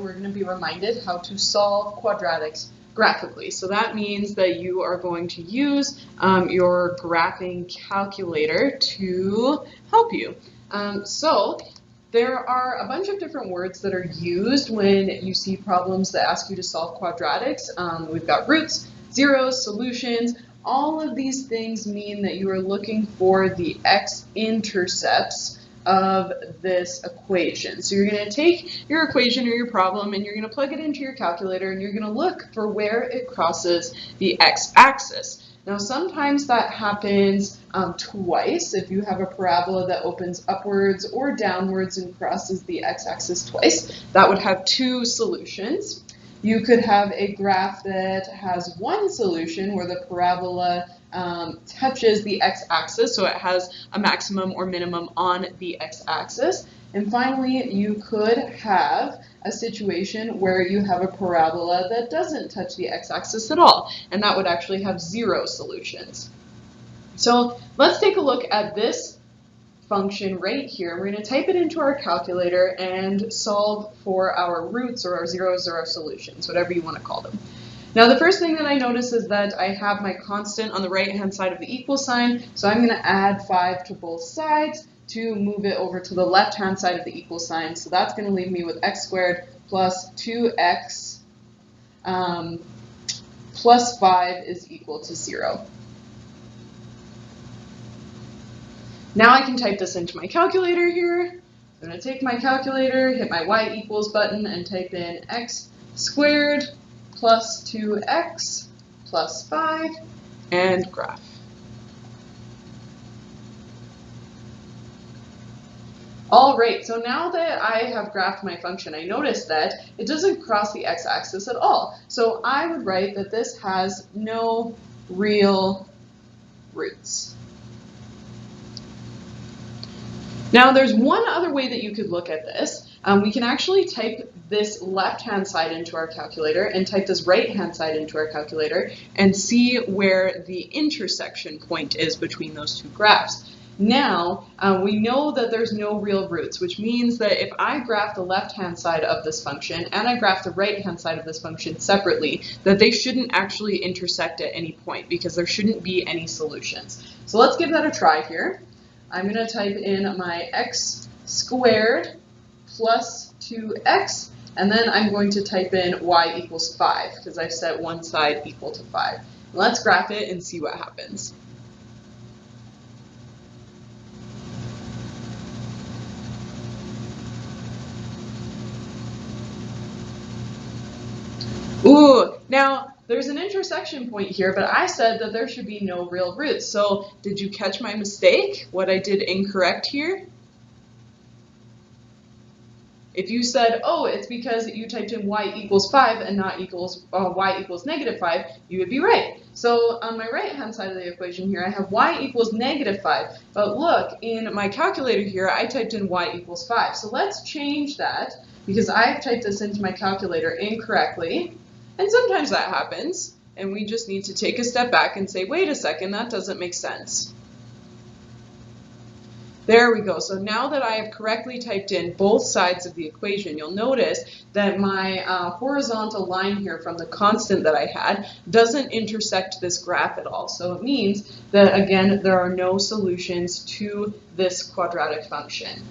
video, we're going to be reminded how to solve quadratics graphically. So that means that you are going to use your graphing calculator to help you. So there are a bunch of different words that are used when you see problems that ask you to solve quadratics. We've got roots, zeros, solutions. All of these things mean that you are looking for the x-intercepts of this equation. So you're going to take your equation or your problem and you're going to plug it into your calculator and you're going to look for where it crosses the x-axis. Now sometimes that happens twice. If you have a parabola that opens upwards or downwards and crosses the x-axis twice, that would have two solutions. You could have a graph that has one solution where the parabola touches the x-axis, so it has a maximum or minimum on the x-axis. And finally, you could have a situation where you have a parabola that doesn't touch the x-axis at all, and that would actually have zero solutions. So let's take a look at this function right here. We're going to type it into our calculator and solve for our roots or our zeros or our solutions, whatever you want to call them. Now the first thing that I notice is that I have my constant on the right hand side of the equal sign, so I'm going to add 5 to both sides to move it over to the left hand side of the equal sign. So that's going to leave me with x squared plus 2x plus 5 is equal to 0. Now I can type this into my calculator here. I'm going to take my calculator, hit my y equals button, and type in x squared plus 2x plus 5, and graph. All right, so now that I have graphed my function, I notice that it doesn't cross the x-axis at all. So I would write that this has no real roots. Now there's one other way that you could look at this. We can actually type this left-hand side into our calculator and type this right-hand side into our calculator and see where the intersection point is between those two graphs. Now, we know that there's no real roots, which means that if I graph the left-hand side of this function and I graph the right-hand side of this function separately, that they shouldn't actually intersect at any point because there shouldn't be any solutions. So let's give that a try here. I'm going to type in my x squared plus 2x, and then I'm going to type in y equals 5 because I've set one side equal to 5. Let's graph it and see what happens. Ooh, now there's an intersection point here, but I said that there should be no real roots. So did you catch my mistake? What I did incorrect here? If you said, oh, it's because you typed in y equals 5 and not y equals negative 5, you would be right. So on my right-hand side of the equation here, I have y equals negative 5. But look, in my calculator here, I typed in y equals 5. So let's change that because I've typed this into my calculator incorrectly. And sometimes that happens, and we just need to take a step back and say, wait a second, that doesn't make sense. There we go. So now that I have correctly typed in both sides of the equation, you'll notice that my horizontal line here from the constant that I had doesn't intersect this graph at all. So it means that, again, there are no solutions to this quadratic function.